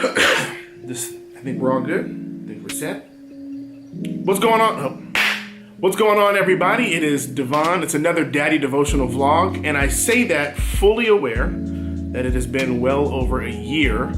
I think we're all good. I think we're set. What's going on? What's going on, everybody? It is Devon. It's another Daddy Devotional vlog, and I say that fully aware that it has been well over a year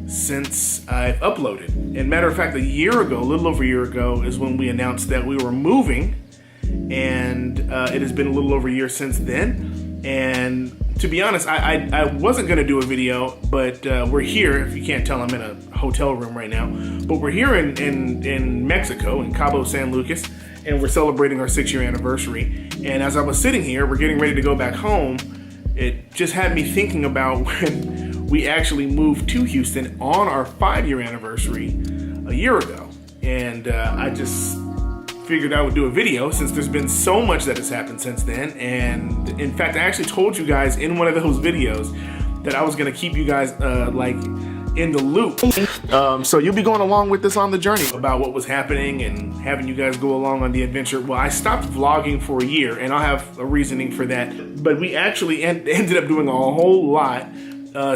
since I've uploaded. And matter of fact, a little over a year ago, is when we announced that we were moving, and it has been a little over a year since then. And to be honest, I wasn't going to do a video, but we're here. If you can't tell, I'm in a hotel room right now. But we're here in Mexico, in Cabo San Lucas, and we're celebrating our 6-year anniversary. And as I was sitting here, we're getting ready to go back home, it just had me thinking about when we actually moved to Houston on our 5-year anniversary a year ago. And I just figured I would do a video since there's been so much that has happened since then. And in fact, I actually told you guys in one of those videos that I was gonna keep you guys like in the loop. So you'll be going along with this on the journey about what was happening and having you guys go along on the adventure. Well, I stopped vlogging for a year, and I'll have a reasoning for that. But we actually ended up doing a whole lot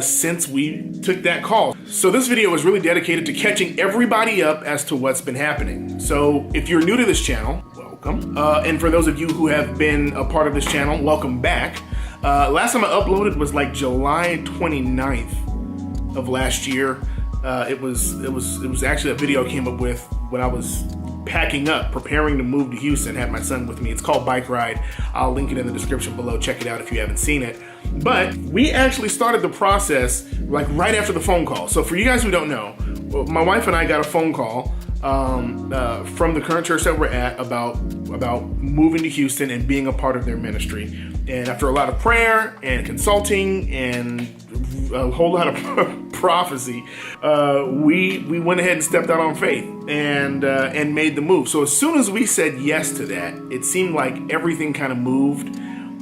since we took that call. So this video is really dedicated to catching everybody up as to what's been happening. So if you're new to this channel, welcome. And for those of you who have been a part of this channel, welcome back. Last time I uploaded was like July 29th of last year. It was actually a video I came up with when I was packing up, preparing to move to Houston. Had my son with me. It's called Bike Ride. I'll link it in the description below. Check it out if you haven't seen it. But we actually started the process like right after the phone call. So for you guys who don't know, my wife and I got a phone call from the current church that we're at about moving to Houston and being a part of their ministry. And after a lot of prayer and consulting and a whole lot of prophecy, we went ahead and stepped out on faith and made the move. So as soon as we said yes to that, it seemed like everything kind of moved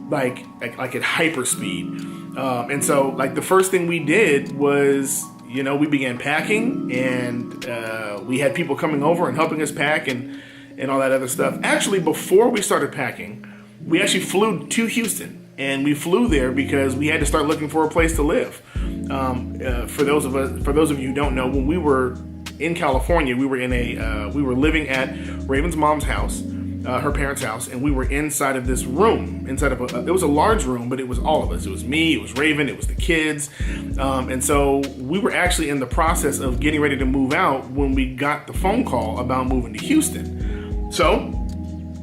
like at hyper speed. And so like the first thing we did was, you know, we began packing, and we had people coming over and helping us pack and all that other stuff. Actually, before we started packing, we actually flew to Houston, and we flew there because we had to start looking for a place to live. For those of you who don't know, when we were in California, we were living at Raven's mom's house, her parents' house, and we were inside of this room. It was a large room, but it was all of us. It was me, it was Raven, it was the kids, and so we were actually in the process of getting ready to move out when we got the phone call about moving to Houston. So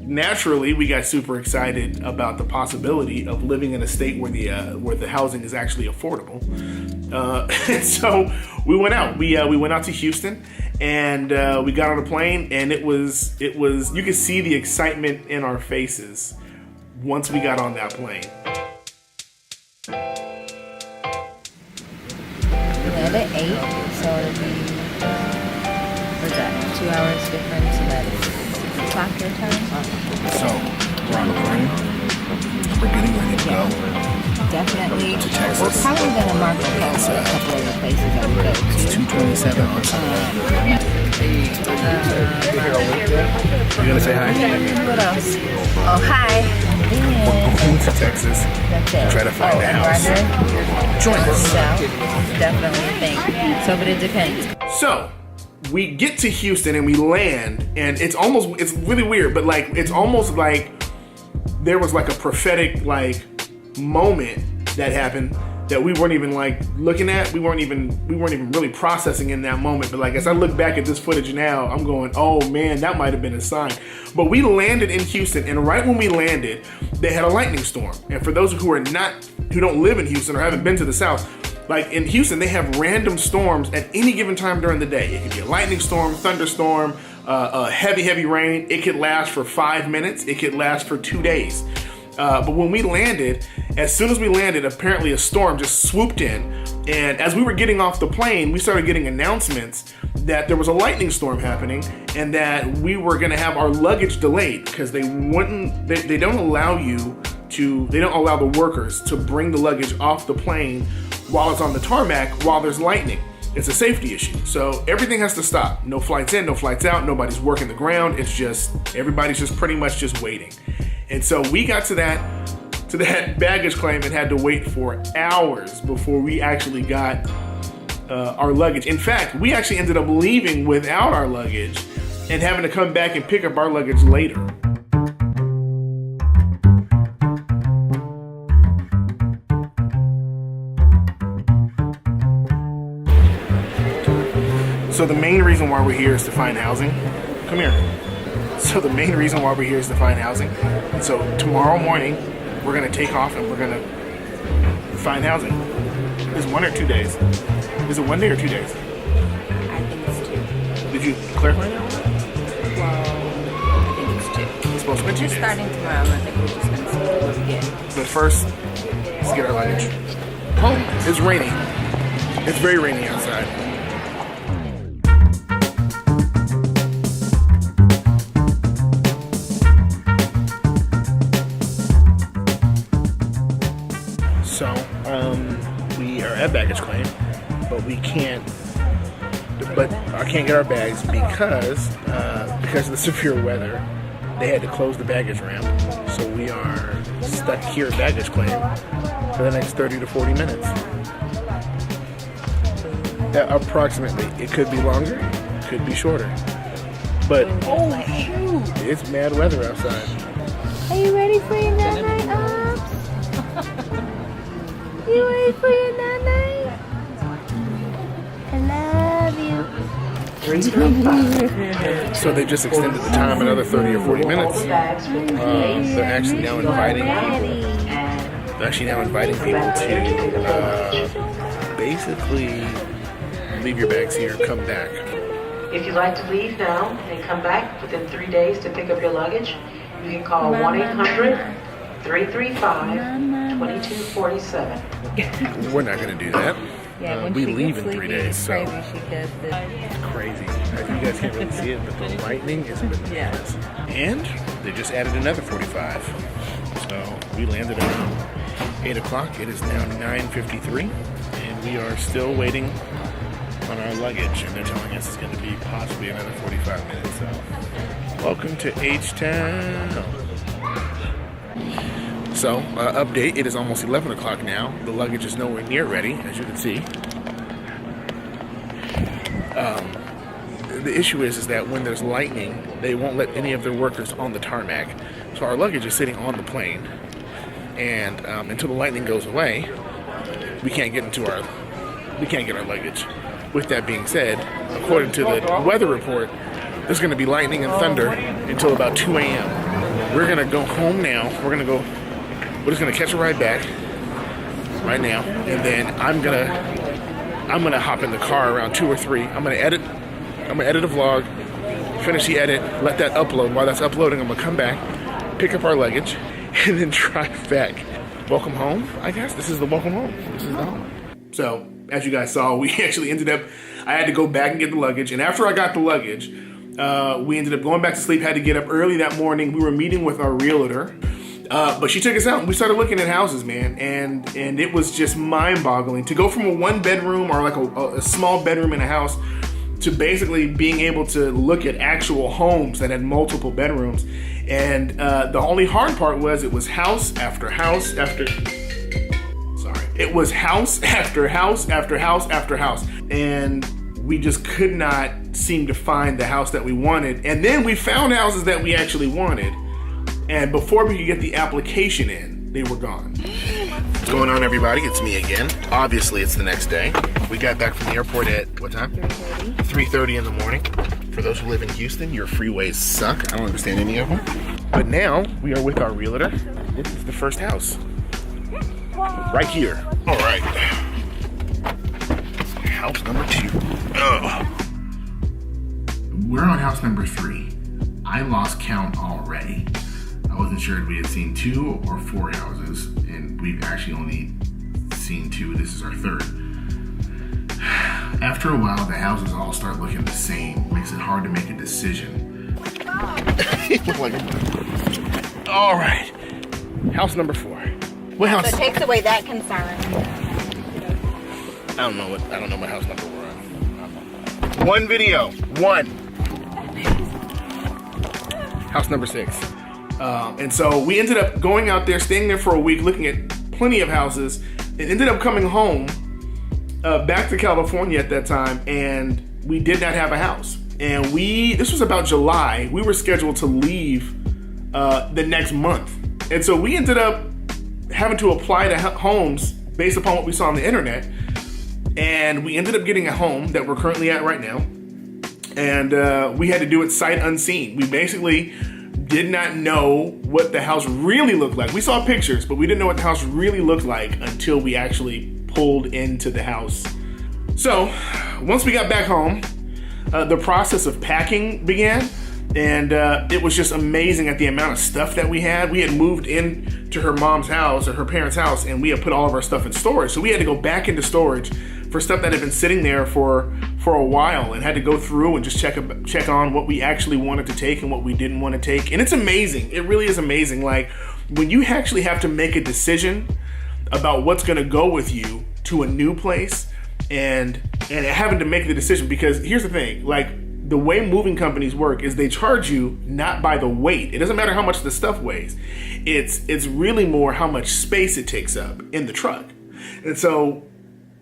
naturally, we got super excited about the possibility of living in a state where the housing is actually affordable. And so we went out. We went out to Houston, and we got on a plane, and it was you could see the excitement in our faces once we got on that plane. We land at 8, so it'll be, what's that, 2 hours difference, so that's 6 o'clock your time. So we're on the plane. We're getting ready to go. Definitely. To Texas. We're probably going to mark the coast at a couple of the places that we go to. It's 2:27 on Sunday. You gonna say hi? What else? Oh, hi. We're going to Texas. That's it. Try to find a house. Join us. Definitely a thing. So, but it depends. So we get to Houston and we land, and it's really weird, but like it's almost like there was like a prophetic like moment that happened that we weren't even like looking at. We weren't even really processing in that moment. But like as I look back at this footage now, I'm going, oh man, that might have been a sign. But we landed in Houston, and right when we landed, they had a lightning storm. And for those who don't live in Houston or haven't been to the South, like in Houston, they have random storms at any given time during the day. It could be a lightning storm, thunderstorm, a heavy rain. It could last for 5 minutes. It could last for 2 days. But when we landed, as soon as we landed, apparently a storm just swooped in. And as we were getting off the plane, we started getting announcements that there was a lightning storm happening and that we were gonna have our luggage delayed because they don't allow the workers to bring the luggage off the plane while it's on the tarmac while there's lightning. It's a safety issue. So everything has to stop. No flights in, no flights out, nobody's working the ground. It's just, everybody's just pretty much just waiting. And so we got to that baggage claim and had to wait for hours before we actually got our luggage. In fact, we actually ended up leaving without our luggage and having to come back and pick up our luggage later. So the main reason why we're here is to find housing. Come here. So the main reason why we're here is to find housing. And so tomorrow morning, we're gonna take off and we're gonna find housing. Is it 1 or 2 days? Is it 1 day or 2 days? I think it's 2. Did you clarify that? Well, I think it's 2. It's supposed to be 2 Just days. starting tomorrow, and I think we're just gonna see what we get. But first, let's get our luggage. Oh, it's raining. It's very rainy outside. So, we are at baggage claim, but we can't. But I can't get our bags because of the severe weather. They had to close the baggage ramp, so we are stuck here at baggage claim for the next 30 to 40 minutes. Approximately. It could be longer, could be shorter. But oh shoot, it's mad weather outside. Are you ready for your night, Ops? You ready for your night? I love you. So they just extended the time another 30 or 40 minutes. They're actually now inviting people to basically leave your bags here, come back. If you'd like to leave now and come back within 3 days to pick up your luggage, you can call 1-800-335-2247. We're not going to do that. Yeah, when we she leave gets in 3 sleepy, days, it's so crazy. She does this. it's crazy. You guys can't really see it, but the lightning is bananas. And they just added another 45. So we landed around 8 o'clock. It is now 9:53, and we are still waiting on our luggage, and they're telling us it's going to be possibly another 45 minutes. So welcome to H-Town. So, update, it is almost 11 o'clock now. The luggage is nowhere near ready, as you can see. The issue is that when there's lightning, they won't let any of their workers on the tarmac. So our luggage is sitting on the plane. And until the lightning goes away, we can't get our luggage. With that being said, according to the weather report, there's going to be lightning and thunder until about 2 a.m. We're going to go home now. We're just going to catch a ride back right now, and then I'm gonna hop in the car around 2 or 3. I'm gonna edit a vlog, finish the edit, let that upload. While that's uploading, I'm gonna come back, pick up our luggage, and then drive back. Welcome home, I guess. This is the welcome home. This is the home. So, as you guys saw, we actually ended up, I had to go back and get the luggage, and after I got the luggage, we ended up going back to sleep, had to get up early that morning. We were meeting with our realtor. But she took us out and we started looking at houses, man, and it was just mind-boggling to go from a 1-bedroom or like a small bedroom in a house to basically being able to look at actual homes that had multiple bedrooms. And the only hard part was it was house after house after it was house after house after house after house, and we just could not seem to find the house that we wanted. And then we found houses that we actually wanted. And before we could get the application in, they were gone. What's going on, everybody? It's me again. Obviously, it's the next day. We got back from the airport at, what time? 3:30 in the morning. For those who live in Houston, your freeways suck. I don't understand any of them. But now, we are with our realtor. This is the first house. Right here. All right. House number 2. Ugh. We're on house number 3. I lost count already. I wasn't sure if we had seen 2 or 4 houses, and we've actually only seen 2. This is our 3rd. After a while, the houses all start looking the same. Makes it hard to make a decision. All right, house number 4. What house? So it takes away that concern. I don't know what house number we're on. 1 video. 1. House number 6. And so we ended up going out there, staying there for a week, looking at plenty of houses, and ended up coming home back to California at that time, and we did not have a house. And this was about July. We were scheduled to leave the next month. And so we ended up having to apply to homes based upon what we saw on the internet. And we ended up getting a home that we're currently at right now. And we had to do it sight unseen. We basically did not know what the house really looked like. We saw pictures, but we didn't know what the house really looked like until we actually pulled into the house. So once we got back home, the process of packing began. And it was just amazing at the amount of stuff that we had. We had moved into her mom's house or her parents' house, and we had put all of our stuff in storage. So we had to go back into storage for stuff that had been sitting there for a while, and had to go through and just check on what we actually wanted to take and what we didn't want to take. And it's amazing. It really is amazing. Like, when you actually have to make a decision about what's going to go with you to a new place, and having to make the decision, because here's the thing, like, the way moving companies work is they charge you not by the weight. It doesn't matter how much the stuff weighs. It's really more how much space it takes up in the truck. And so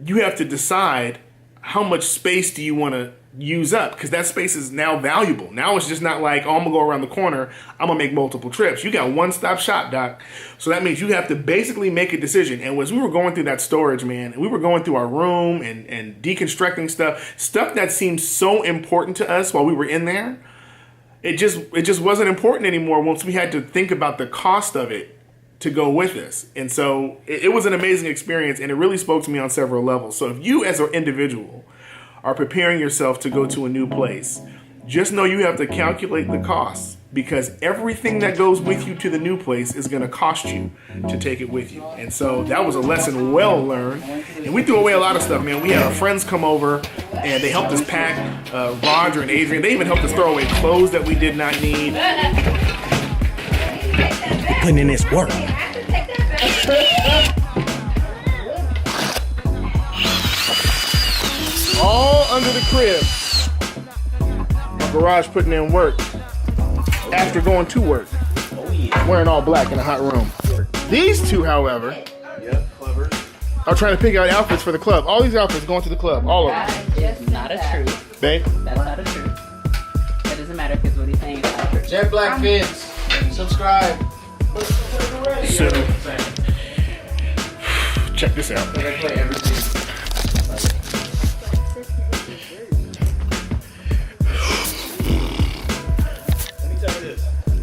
you have to decide how much space do you want to use up, because that space is now valuable. Now it's just not like, oh, I'm gonna go around the corner, I'm gonna make multiple trips. You got one-stop shop, doc. So that means you have to basically make a decision. And as we were going through that storage, man, we were going through our room and deconstructing stuff that seemed so important to us while we were in there, it just wasn't important anymore once we had to think about the cost of it to go with us. And so it was an amazing experience, and it really spoke to me on several levels. So if you as an individual are preparing yourself to go to a new place, just know you have to calculate the costs, because everything that goes with you to the new place is going to cost you to take it with you. And so that was a lesson well learned. And we threw away a lot of stuff, man. We had our friends come over and they helped us pack, Roger and Adrian. They even helped us throw away clothes that we did not need. Putting in this work. All under the crib. My garage putting in work after going to work. Wearing all black in a hot room. These two, however, are trying to pick out outfits for the club. All these outfits going to the club. All of them. It's not a truth. Babe? That's not a truth. That doesn't matter because what he's saying is not true. Jet Black Fits. Subscribe. So, check this out.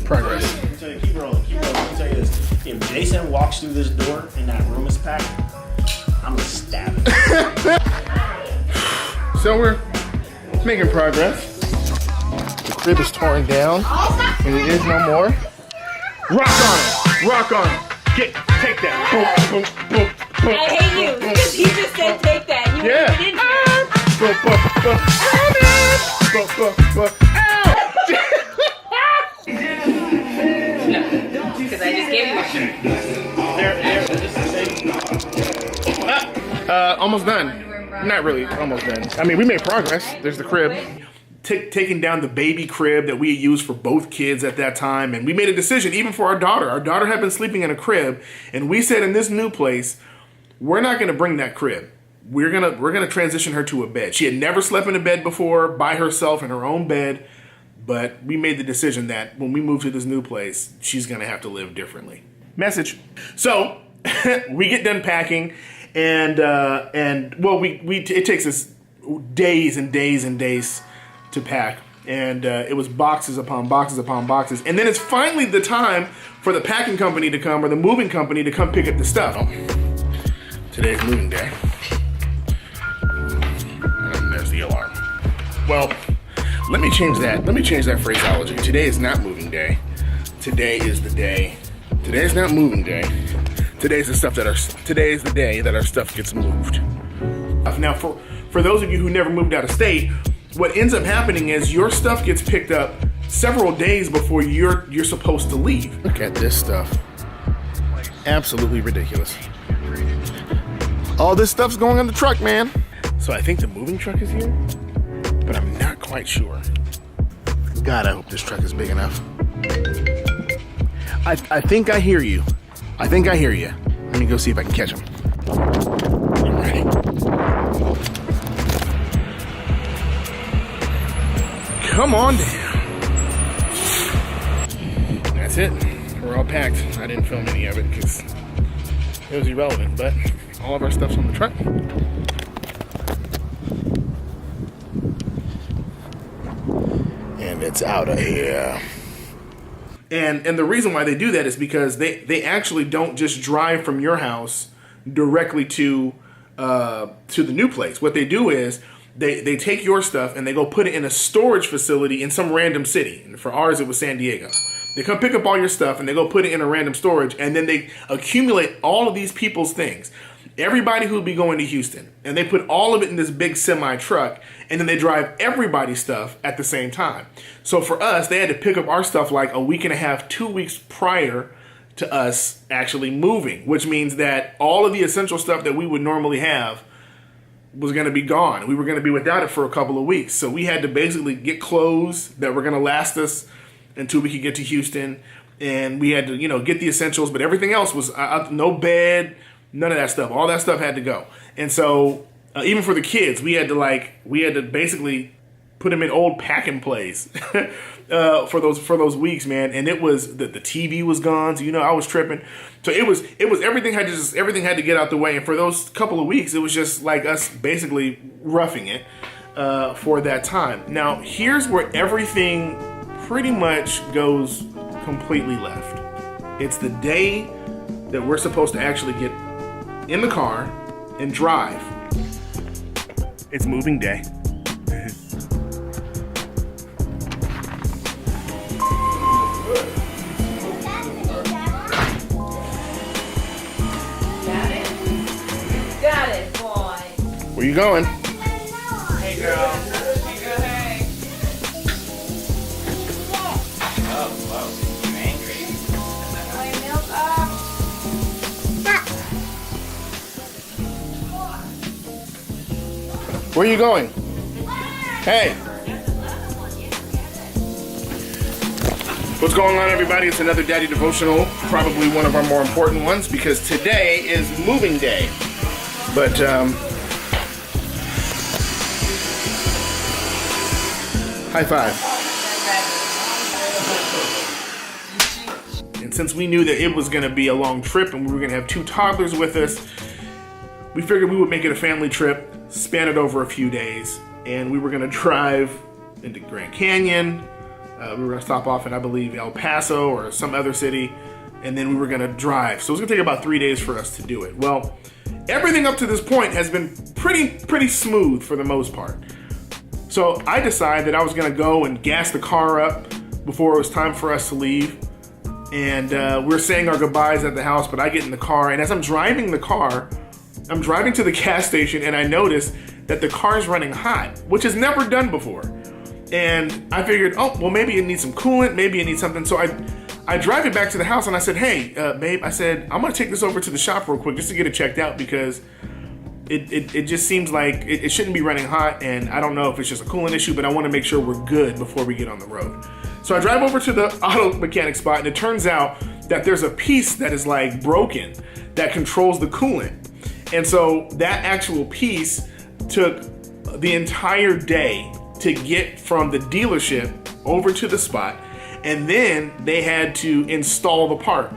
Progress. Let me tell you, keep rolling. Let me tell you this. If Jason walks through this door and that room is packed, I'm gonna stab him. So we're making progress. The crib is torn down, and it is no more. Rock on it! Rock on it! Take that! Boom, boom, boom, boom. I hate you because he just said take that. You Yeah. didn't. No, because I just gave you a shirt. Almost done. Not really, almost done. I mean, we made progress. There's the crib. Taking down the baby crib that we had used for both kids at that time. And we made a decision, even for our daughter. Our daughter had been sleeping in a crib. And we said in this new place, we're not going to bring that crib. We're gonna transition her to a bed. She had never slept in a bed before by herself in her own bed. But we made the decision that when we move to this new place, she's going to have to live differently. Message. So we get done packing, and well, it takes us days and days and days to pack, and it was boxes upon boxes upon boxes, and then it's finally the time for the packing company to come, or the moving company to come pick up the stuff. Today's moving day, and there's the alarm. Well, let me change that. Let me change that phraseology. Today is not moving day. Today is the day. Today is not moving day. Today is the day that our stuff gets moved. Now, for those of you who never moved out of state, what ends up happening is your stuff gets picked up several days before you're supposed to leave. Look at this stuff. Absolutely ridiculous. All this stuff's going on the truck, man. So I think the moving truck is here, but I'm not quite sure. God, I hope this truck is big enough. I think I hear you. I think I hear you. Let me go see if I can catch him. I'm ready. come on down. That's it. We're all packed. I didn't film any of it because it was irrelevant, but all of our stuff's on the truck. And it's out of here. And the reason why they do that is because they actually don't just drive from your house directly to the new place. What they do is they take your stuff and they go put it in a storage facility in some random city. And for ours, it was San Diego. They come pick up all your stuff and they go put it in a random storage, and then they accumulate all of these people's things. Everybody who would be going to Houston, and they put all of it in this big semi truck, and then they drive everybody's stuff at the same time. So for us, they had to pick up our stuff like a week and a half, 2 weeks prior to us actually moving, which means that all of the essential stuff that we would normally have was going to be gone. We were going to be without it for a couple of weeks. So we had to basically get clothes that were going to last us until we could get to Houston, and we had to, get the essentials, but everything else was no bed, none of that stuff. All that stuff had to go. And so even for the kids, we had to basically put them in old pack and plays for those weeks, man. And it was the TV was gone, so I was tripping. So it was everything had to get out the way. And for those couple of weeks, it was just like us basically roughing it for that time. Now here's where everything pretty much goes completely left. It's the day that we're supposed to actually get in the car and drive. It's moving day. Got it, boy. Where you going? Hey, girl. Hey, girl, hey. Oh, you angry? Where are you going? Hey. What's going on, everybody? It's another Daddy Devotional, probably one of our more important ones because today is moving day. But high five. And since we knew that it was going to be a long trip and we were going to have 2 toddlers with us, we figured we would make it a family trip, span it over a few days, and we were going to drive into Grand Canyon. We were going to stop off in, I believe, El Paso or some other city, and then we were going to drive. So it was going to take about 3 days for us to do it. Well, everything up to this point has been pretty smooth for the most part. So I decided that I was going to go and gas the car up before it was time for us to leave. And we're saying our goodbyes at the house, but I get in the car, and as I'm driving the car, I'm driving to the gas station, and I notice that the car is running hot, which is never done before. And I figured, oh, well, maybe it needs some coolant, maybe it needs something. So I drive it back to the house, and I said, hey, babe, I said, I'm going to take this over to the shop real quick just to get it checked out because it just seems like it shouldn't be running hot, and I don't know if it's just a coolant issue, but I want to make sure we're good before we get on the road. So I drive over to the auto mechanic spot, and it turns out that there's a piece that is like broken that controls the coolant. And so that actual piece took the entire day to get from the dealership over to the spot, and then they had to install the part.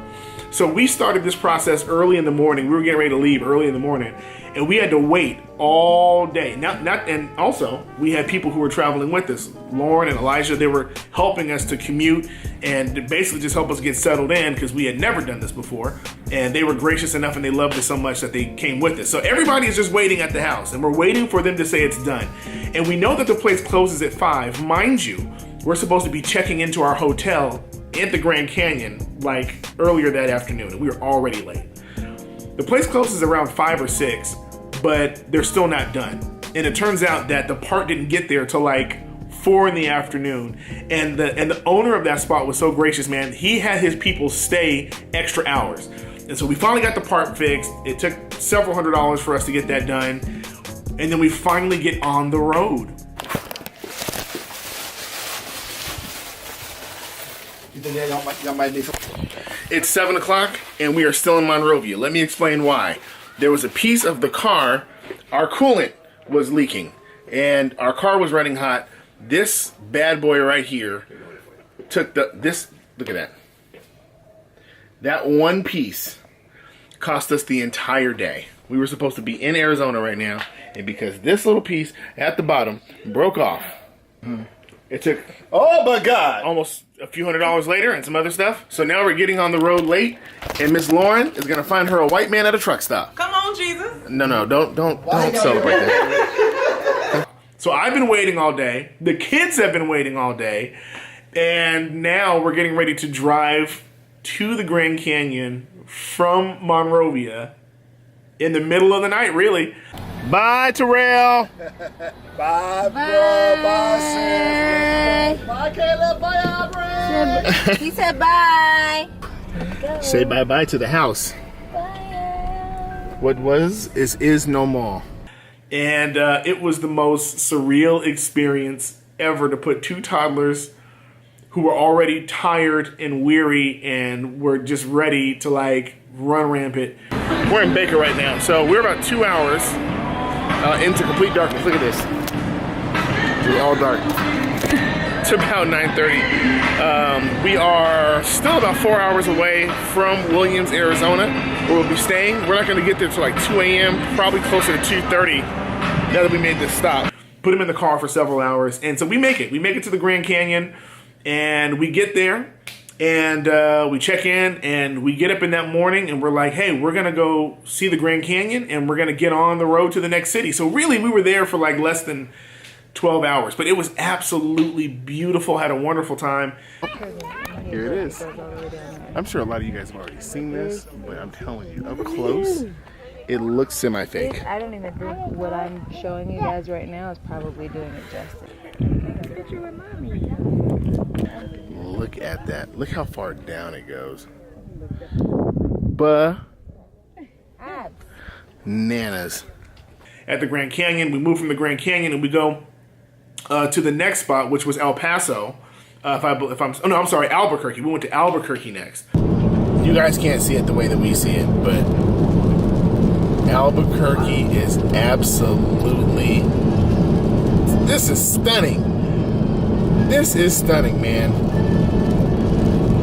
So we started this process early in the morning. We were getting ready to leave early in the morning, and we had to wait all day. And also we had people who were traveling with us, Lauren and Elijah. They were helping us to commute and basically just help us get settled in because we had never done this before. And they were gracious enough and they loved us so much that they came with us. So everybody is just waiting at the house, and we're waiting for them to say it's done. And we know that the place closes at 5. Mind you, we're supposed to be checking into our hotel at the Grand Canyon like earlier that afternoon, and we were already late. The place closes around 5 or 6, but they're still not done. And it turns out that the part didn't get there till like 4 in the afternoon. And the owner of that spot was so gracious, man. He had his people stay extra hours. And so we finally got the part fixed. It took several $100s for us to get that done. And then we finally get on the road. It's 7 o'clock and we are still in Monrovia. Let me explain why. There was a piece of the car, our coolant was leaking and our car was running hot, This bad boy right here took this. Look at that. That one piece cost us the entire day. We were supposed to be in Arizona right now, and because this little piece at the bottom broke off, it took Oh my God! almost a few $100s later and some other stuff. So now we're getting on the road late, and Miss Lauren is gonna find her a white man at a truck stop. Come on, Jesus. No, don't celebrate that. So I've been waiting all day. The kids have been waiting all day, and now we're getting ready to drive to the Grand Canyon from Monrovia in the middle of the night, really. Bye, Terrell. Bye, bro. Bye, sis. Bye, Caleb. Bye, Aubrey. He said bye. Say bye-bye to the house. What was is no more. And it was the most surreal experience ever to put two toddlers who were already tired and weary and were just ready to like run rampant. We're in Baker right now, so we're about 2 hours into complete darkness. Look at this. It's all dark. It's about 9:30. We are still about 4 hours away from Williams, Arizona, where we'll be staying. We're not going to get there till like 2 a.m., probably closer to 2:30 now that we made this stop. Put him in the car for several hours, and so we make it. We make it to the Grand Canyon, and we get there, and we check in, and we get up in that morning, and we're like, hey, we're going to go see the Grand Canyon, and we're going to get on the road to the next city. So really, we were there for like less than 12 hours, but it was absolutely beautiful. Had a wonderful time. Here it is. I'm sure a lot of you guys have already seen this, but I'm telling you, up close, it looks semi-fake. I don't even think what I'm showing you guys right now is probably doing it justice. Look at that. Look how far down it goes. Bananas. At the Grand Canyon, we move from the Grand Canyon and we go to the next spot, which was El Paso. I'm sorry, Albuquerque. We went to Albuquerque next. You guys can't see it the way that we see it, but Albuquerque is absolutely. This is stunning. This is stunning, man.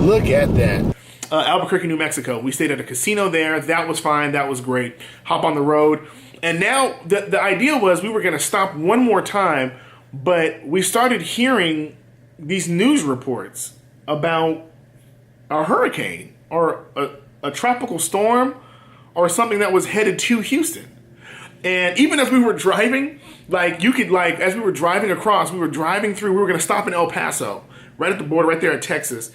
Look at that. Albuquerque, New Mexico. We stayed at a casino there. That was fine. That was great. Hop on the road. And now the idea was we were going to stop one more time, but we started hearing these news reports about a hurricane or a tropical storm or something that was headed to Houston. And even as we were driving, as we were driving across, we were going to stop in El Paso, right at the border, right there at Texas.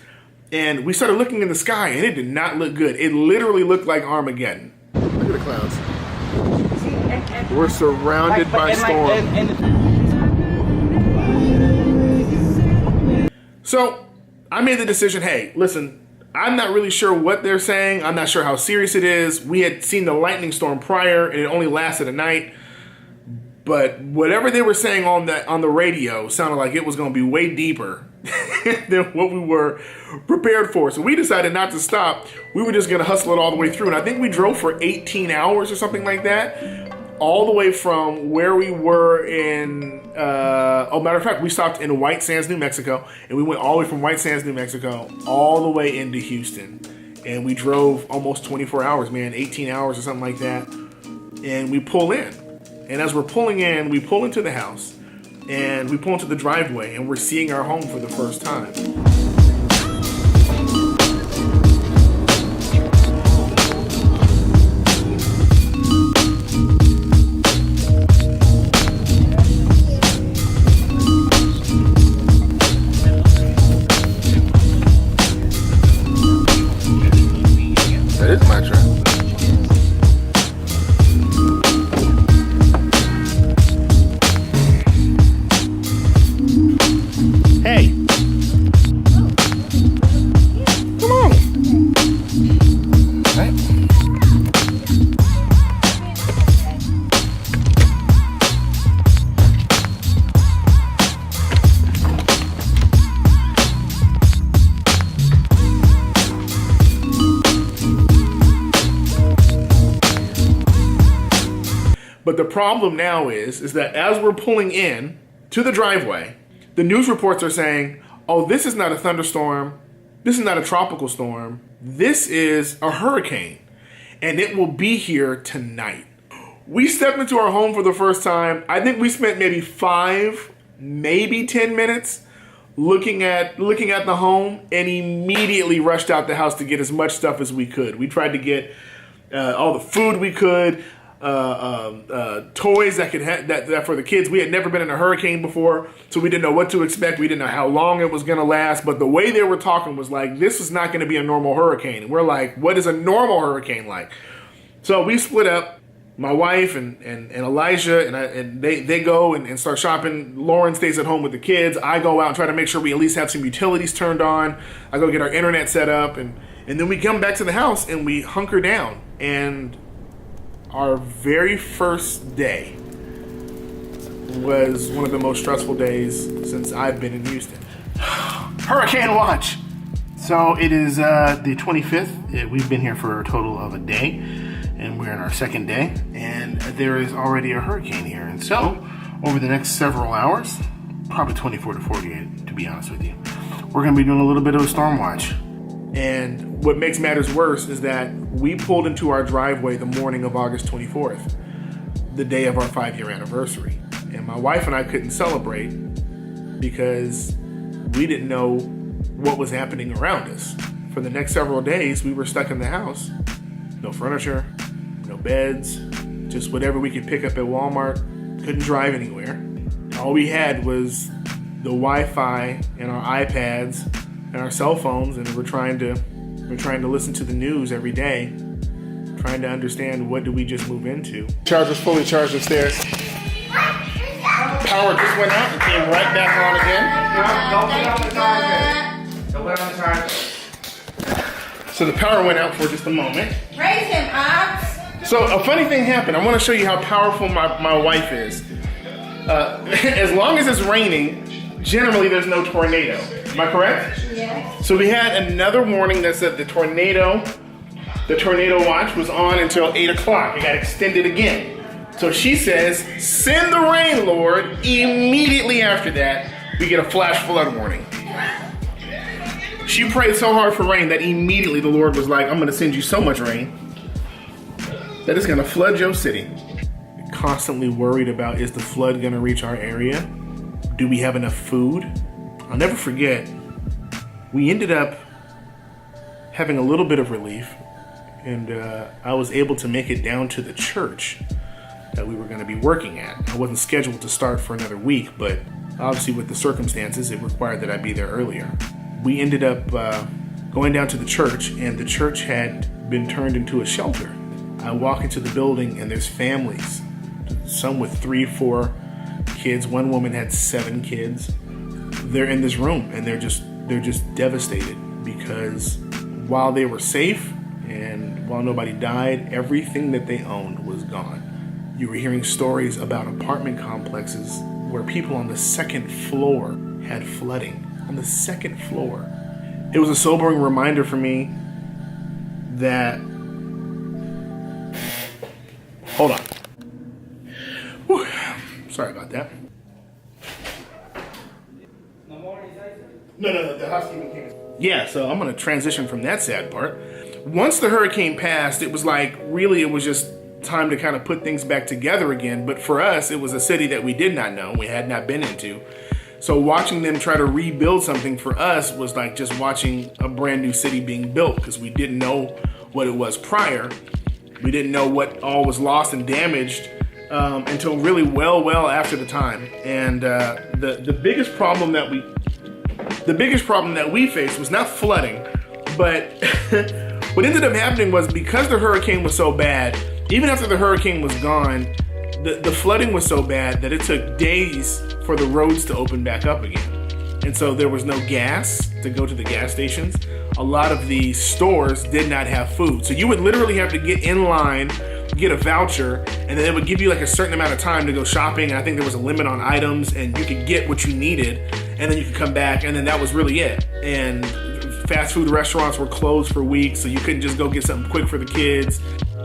And we started looking in the sky, and it did not look good. It literally looked like Armageddon. Look at the clouds. We're surrounded by storm. So I made the decision, hey, listen, I'm not really sure what they're saying. I'm not sure how serious it is. We had seen the lightning storm prior, and it only lasted a night. But whatever they were saying on the radio sounded like it was going to be way deeper than what we were prepared for. So we decided not to stop. We were just going to hustle it all the way through. And I think we drove for 18 hours or something like that, all the way from where we were in, matter of fact, we stopped in White Sands, New Mexico, and we went all the way from White Sands, New Mexico, all the way into Houston. And we drove almost 24 hours, man, 18 hours or something like that. And we pull in. And as we're pulling in, we pull into the house, and we pull into the driveway, and we're seeing our home for the first time. That is my truck. Hey. Come on. Right. But the problem now is that as we're pulling in to the driveway, the news reports are saying, oh, this is not a thunderstorm. This is not a tropical storm. This is a hurricane, and it will be here tonight. We stepped into our home for the first time. I think we spent maybe 5, maybe 10 minutes looking at the home, and immediately rushed out the house to get as much stuff as we could. We tried to get all the food we could, toys that could that for the kids. We had never been in a hurricane before, so we didn't know what to expect. We didn't know how long it was going to last. But the way they were talking was like, this is not going to be a normal hurricane. And we're like, what is a normal hurricane like? So we split up. My wife and Elijah and they go and start shopping. Lauren stays at home with the kids. I go out and try to make sure we at least have some utilities turned on. I go get our internet set up, and then we come back to the house and we hunker down. And our very first day was one of the most stressful days since I've been in Houston. Hurricane watch. So it is the 25th. We've been here for a total of a day, and we're in our second day, and there is already a hurricane here. And so over the next several hours, probably 24 to 48 to be honest with you, we're going to be doing a little bit of a storm watch. And what makes matters worse is that we pulled into our driveway the morning of August 24th, the day of our 5-year anniversary. And my wife and I couldn't celebrate because we didn't know what was happening around us. For the next several days, we were stuck in the house. No furniture, no beds, just whatever we could pick up at Walmart. Couldn't drive anywhere. All we had was the Wi-Fi and our iPads and our cell phones, and we're trying to listen to the news every day, trying to understand what did we just move into. Charger's fully charged upstairs. Power just went out and came right back on again. Don't put on the charger. Don't put on the charger. So the power went out for just a moment. Praise him, Ox. So a funny thing happened. I want to show you how powerful my wife is. As long as it's raining, generally there's no tornado. Am I correct? Yes. So we had another warning that said the tornado watch was on until 8 o'clock. It got extended again. So she says, send the rain, Lord. Immediately after that, we get a flash flood warning. She prayed so hard for rain that immediately the Lord was like, I'm going to send you so much rain that it's going to flood your city. Constantly worried about, is the flood going to reach our area? Do we have enough food? I'll never forget, we ended up having a little bit of relief, and I was able to make it down to the church that we were going to be working at. I wasn't scheduled to start for another week, but obviously with the circumstances, it required that I be there earlier. We ended up going down to the church, and the church had been turned into a shelter. I walk into the building, and there's families, some with 3, 4 kids. One woman had 7 kids. They're in this room, and they're just devastated because while they were safe and while nobody died, everything that they owned was gone. You were hearing stories about apartment complexes where people on the 2nd floor had flooding. On the 2nd floor. It was a sobering reminder for me that... Hold on. Whew. Sorry about that. No, the housekeeping came. Yeah, so I'm going to transition from that sad part. Once the hurricane passed, it was like, really, it was just time to kind of put things back together again. But for us, it was a city that we did not know, we had not been into. So watching them try to rebuild something for us was like just watching a brand new city being built, because we didn't know what it was prior. We didn't know what all was lost and damaged until really well after the time. And the biggest problem that we faced was not flooding, but what ended up happening was, because the hurricane was so bad, even after the hurricane was gone, the flooding was so bad that it took days for the roads to open back up again. And so there was no gas to go to the gas stations. A lot of the stores did not have food. So you would literally have to get in line, get a voucher, and then it would give you like a certain amount of time to go shopping. And I think there was a limit on items, and you could get what you needed, and then you could come back, and then that was really it. And fast food restaurants were closed for weeks, so you couldn't just go get something quick for the kids.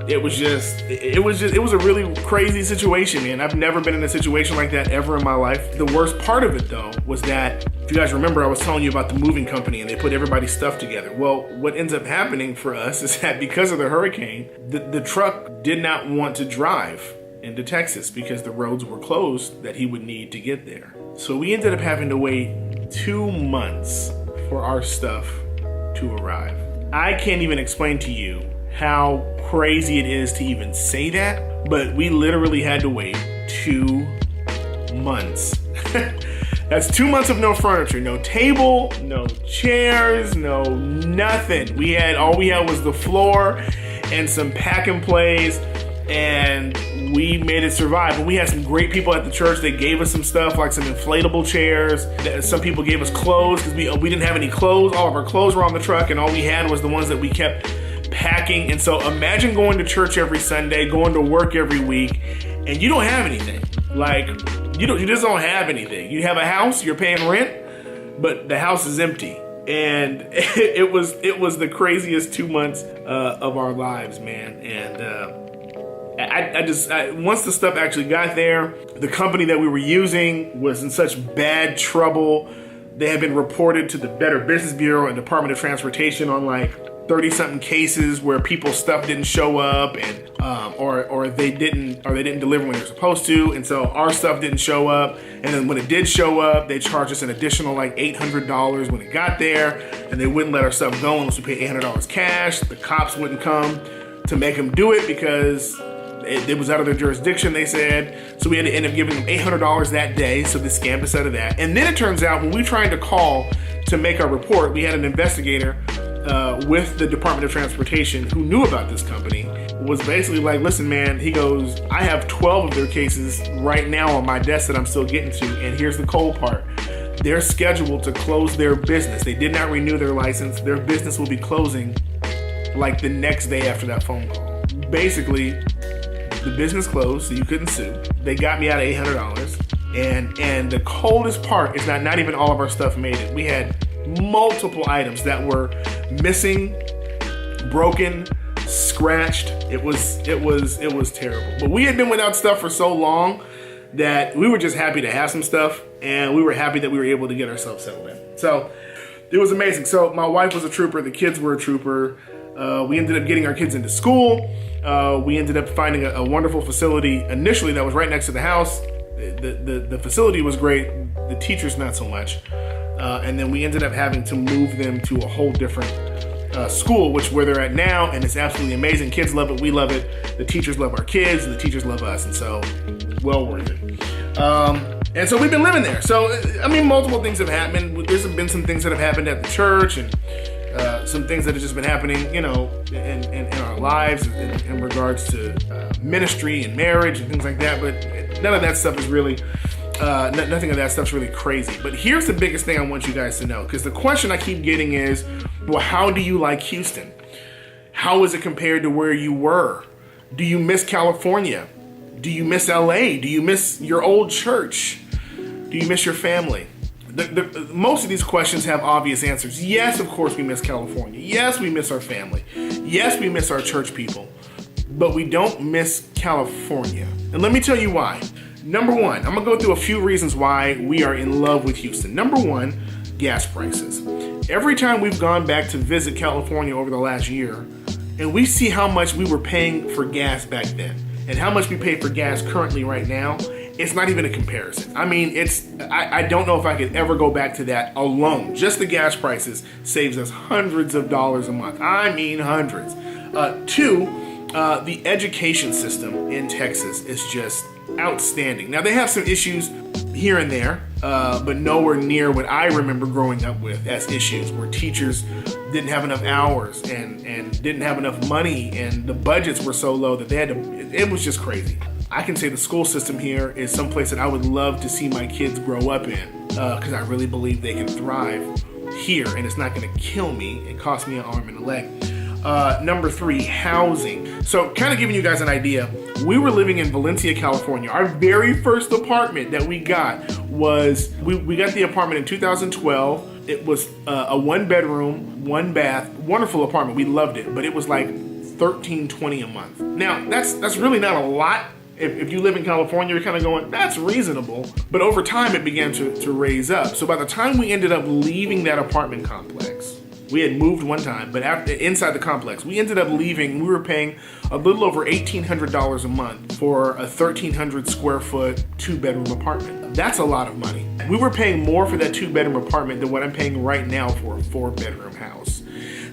it was a really crazy situation, man. I've never been in a situation like that ever in my life. The worst part of it, though, was that, if you guys remember, I was telling you about the moving company and they put everybody's stuff together. Well, what ends up happening for us is that because of the hurricane, the truck did not want to drive into Texas because the roads were closed that he would need to get there. So we ended up having to wait 2 months for our stuff to arrive. I can't even explain to you how crazy it is to even say that, but we literally had to wait 2 months. That's 2 months of no furniture, no table, no chairs, no nothing. All we had was the floor and some pack and plays, and we made it survive. But we had some great people at the church. They gave us some stuff, like some inflatable chairs. Some people gave us clothes because we didn't have any clothes. All of our clothes were on the truck, and all we had was the ones that we kept packing. And so imagine going to church every Sunday, going to work every week, and you don't have anything. Like, you just don't have anything. You have a house, you're paying rent, but the house is empty. And it was the craziest 2 months of our lives, man. And once the stuff actually got there, the company that we were using was in such bad trouble. They had been reported to the Better Business Bureau and Department of Transportation on like 30-something cases where people's stuff didn't show up, and or they didn't deliver when they're supposed to, and so our stuff didn't show up. And then when it did show up, they charged us an additional like $800 when it got there, and they wouldn't let our stuff go unless we paid $800 cash. The cops wouldn't come to make them do it because it was out of their jurisdiction, they said. So we had to end up giving them $800 that day, so they scammed us out of that. And then it turns out when we tried to call to make our report, we had an investigator with the Department of Transportation who knew about this company, was basically like, listen, man, he goes, I have 12 of their cases right now on my desk that I'm still getting to, and here's the cold part. They're scheduled to close their business. They did not renew their license. Their business will be closing like the next day after that phone call. Basically, the business closed, so you couldn't sue. They got me out of $800. And the coldest part is not even all of our stuff made it. We had multiple items that were missing, broken, scratched. It was terrible. But we had been without stuff for so long that we were just happy to have some stuff, and we were happy that we were able to get ourselves settled in. So it was amazing. So my wife was a trooper, the kids were a trooper. We ended up getting our kids into school. We ended up finding a wonderful facility initially that was right next to the house. The facility was great, the teachers not so much. And then we ended up having to move them to a whole different school, where they're at now, and it's absolutely amazing. Kids love it, we love it, the teachers love our kids, and the teachers love us, and so, well worth it. And so we've been living there. So, I mean, multiple things have happened. There's been some things that have happened at the church, and some things that have just been happening, in our lives in regards to ministry and marriage and things like that, but none of that stuff is really... nothing of that stuff's really crazy. But here's the biggest thing I want you guys to know, because the question I keep getting is, well, how do you like Houston? How is it compared to where you were? Do you miss California? Do you miss LA? Do you miss your old church? Do you miss your family? Most of these questions have obvious answers. Yes, of course we miss California. Yes, we miss our family. Yes, we miss our church people. But we don't miss California. And let me tell you why. Number one, I'm gonna go through a few reasons why we are in love with Houston. Number one, gas prices. Every time we've gone back to visit California over the last year, and we see how much we were paying for gas back then, and how much we pay for gas currently right now, it's not even a comparison. I mean, I don't know if I could ever go back to that alone. Just the gas prices saves us hundreds of dollars a month. I mean, hundreds. Two, the education system in Texas is just outstanding. Now, they have some issues here and there, but nowhere near what I remember growing up with as issues, where teachers didn't have enough hours and didn't have enough money, and the budgets were so low that they had to, it was just crazy. I can say the school system here is someplace that I would love to see my kids grow up in, because I really believe they can thrive here, and it's not going to kill me and cost me an arm and a leg. Number three, housing. So kind of giving you guys an idea, we were living in Valencia, California. Our very first apartment that we got was, we got the apartment in 2012. It was a 1 bedroom, 1 bath, wonderful apartment. We loved it, but it was like $30,000 $1,320 a month. Now, that's really not a lot. If you live in California, you're kind of going, that's reasonable. But over time, it began to raise up. So by the time we ended up leaving that apartment complex, we had moved one time, but inside the complex, we ended up leaving. We were paying a little over $1,800 a month for a 1,300 square foot 2-bedroom apartment. That's a lot of money. We were paying more for that 2-bedroom apartment than what I'm paying right now for a 4-bedroom house.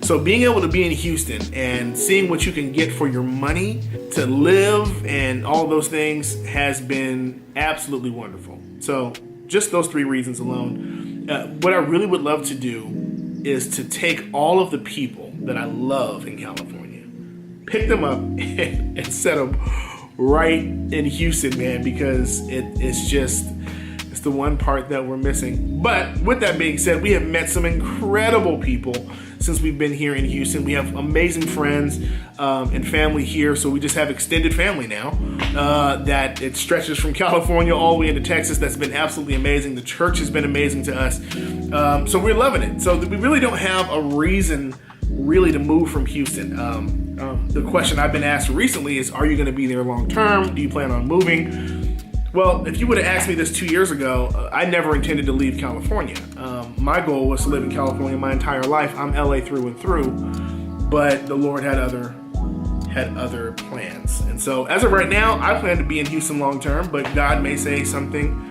So being able to be in Houston and seeing what you can get for your money to live and all those things has been absolutely wonderful. So just those 3 reasons alone. What I really would love to do is to take all of the people that I love in California, pick them up and set them right in Houston, man, because it's the one part that we're missing. But with that being said, we have met some incredible people since we've been here in Houston. We have amazing friends and family here, so we just have extended family now that it stretches from California all the way into Texas. That's been absolutely amazing. The church has been amazing to us, so we're loving it. So we really don't have a reason really to move from Houston. The question I've been asked recently is, are you going to be there long term? Do you plan on moving? Well, if you would have asked me this 2 years ago, I never intended to leave California. My goal was to live in California my entire life. I'm LA through and through, but the Lord had other plans. And so as of right now, I plan to be in Houston long term, but God may say something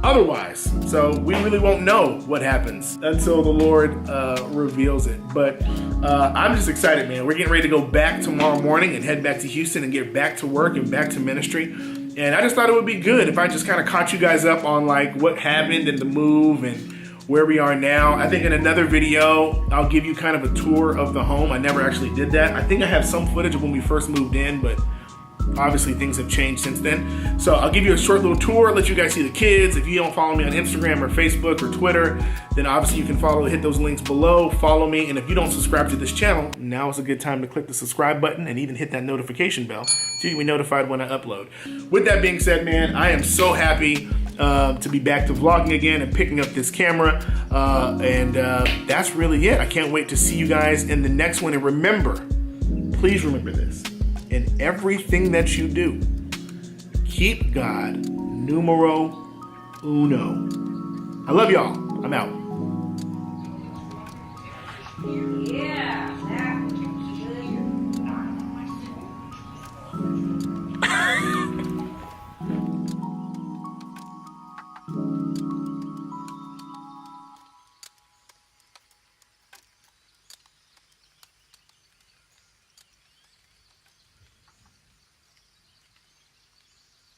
otherwise. So we really won't know what happens until the Lord reveals it. But I'm just excited, man. We're getting ready to go back tomorrow morning and head back to Houston and get back to work and back to ministry. And I just thought it would be good if I just kind of caught you guys up on like what happened and the move and where we are now. I think in another video, I'll give you kind of a tour of the home. I never actually did that. I think I have some footage of when we first moved in, but obviously things have changed since then. So I'll give you a short little tour, let you guys see the kids. If you don't follow me on Instagram or Facebook or Twitter, then obviously you can hit those links below, follow me. And if you don't subscribe to this channel, now is a good time to click the subscribe button and even hit that notification bell so you can be notified when I upload. With that being said, man, I am so happy to be back to vlogging again and picking up this camera. That's really it. I can't wait to see you guys in the next one. And remember, please remember this. In everything that you do, keep God numero uno. I love y'all. I'm out.